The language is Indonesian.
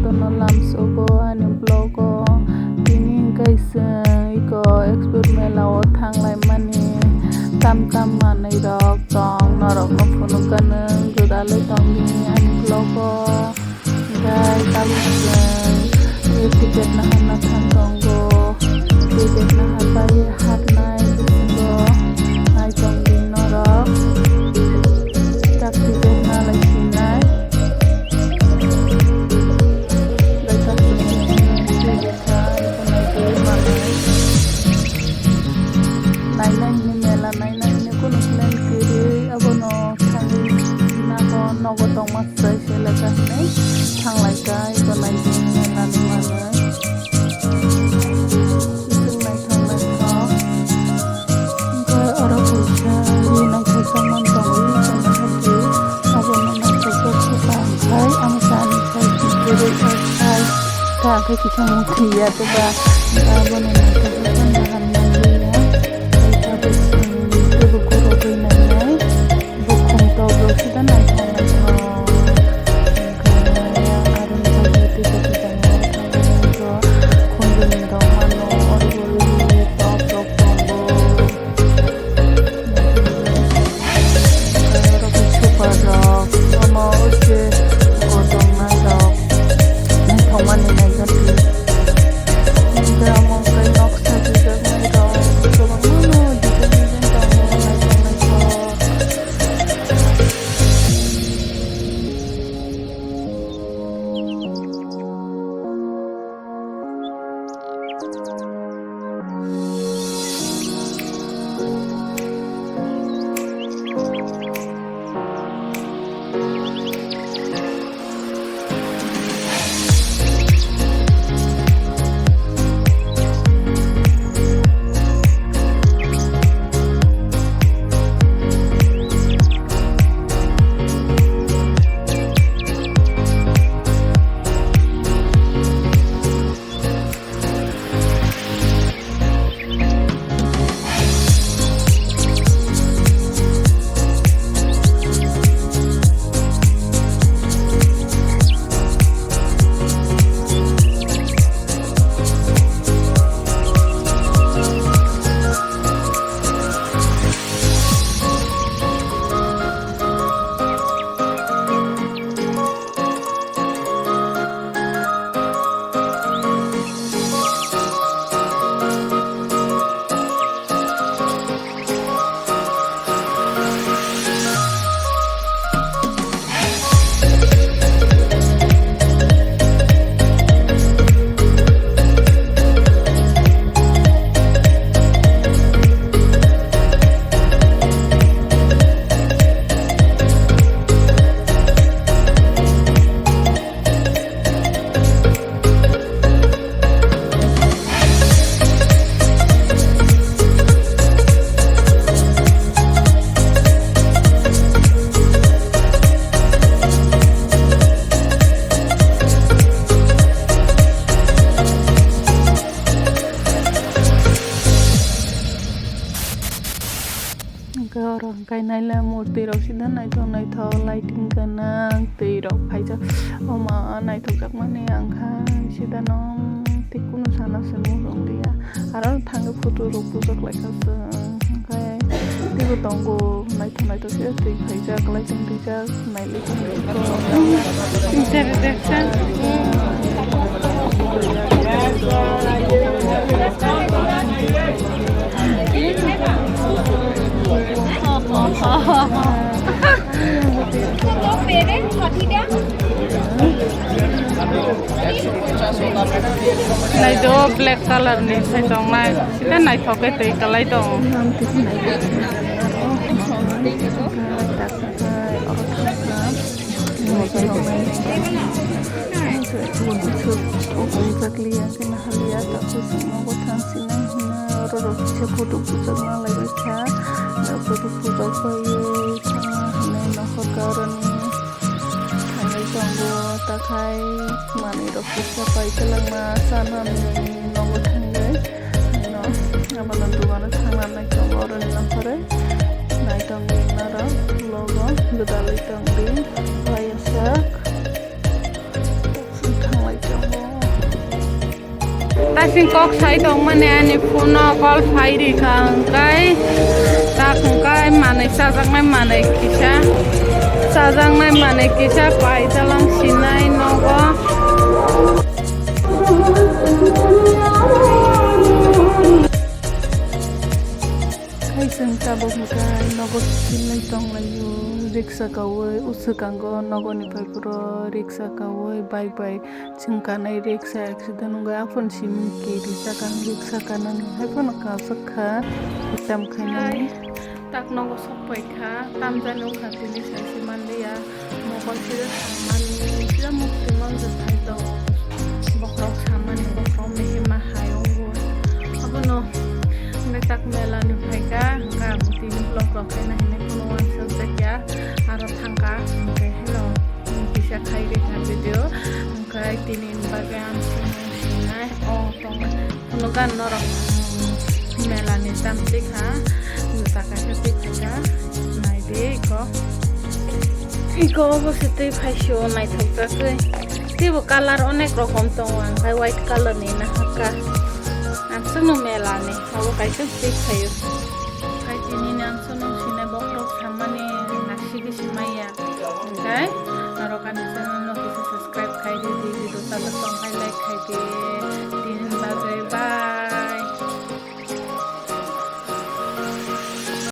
tono lamsogo ani blogo tini kaisa iko experiment lao thanglai mani tam manai rok tong norok no phunu kana jodalai tongni ani blogo gai tabu tiket na hana thangongo tiket na hatai hat nai go nai tongni norok tak tiket na lai sinai nogo tong masai selaka nei thanglai kai ko nai ni na ni mana isung nai thanglai tho ko oro puja ni na ko saman tong wi ko na hati abo na na ko ko ka kai am san kai ki re kai ka kai ki chang thi ya to ba abo na na ko na han na ni ya kai ka be to ko ro ko na nai bu khom to do si da nai orang kai nai la murti rok sida nai tho lighting kana tei rok phaija oma nai thok jak mane angkha sida nong tikunu sana semu rong dia aro thang photo rok pujak laika sa kai tibu tongo nai tho sida tei phaija klai jeng dija nai le ko introduction này do black color ni sai tong mai sita nai thoke tei kalai tong foto pusak na lai baca da foto pusak paye na hokaran hanai tonggo takai mani ro pusak pai telang ma sana ni nongo thangai no amalan duana thangna nai tonggo ron na pare nai tonggi na ro logo gedalai tonggi payasak thanglai tasing kok sai dong mane ani phone call phai ri khang kai ta khang kai mane sajak nai mane kisa sajak nai mane kisa pai talang sinai nogo kai sing tabok kai nogo sinai tong layu riksa kawai usukango nogo ni pai puro riksa kawai bike bai chingkanai riksa accident unga afon sim ki riksa kan riksa kanan haifon ka sakha tam khainani tak nogo sopai kha tam janu kha tini sai simanliya mobile sira samani sira mukti manza thai to bokrok samani bokrok mehima hayongo abono tak mela ni phaika ka tini blog rok kaina hene kono wan subject ya aro thangka ke hello bisa khai rekha video kai tini bagan sinai o tong kono gan norok mela ni tamti kha taka kati kha nai de iko অবশ্যই ফাইছো নাই থাকতাছে তেবো কালার অনেক রকম তো ভাই white colour নেই না হাকা Ansono melane, ako kayo stick kayo. Kahit hindi na ansono sinabok samani nagsige si Maya. Okay? Narokan na sa nyo, subscribe kayo dito. Tapos kung kayo like kayo. Din bagay, bye!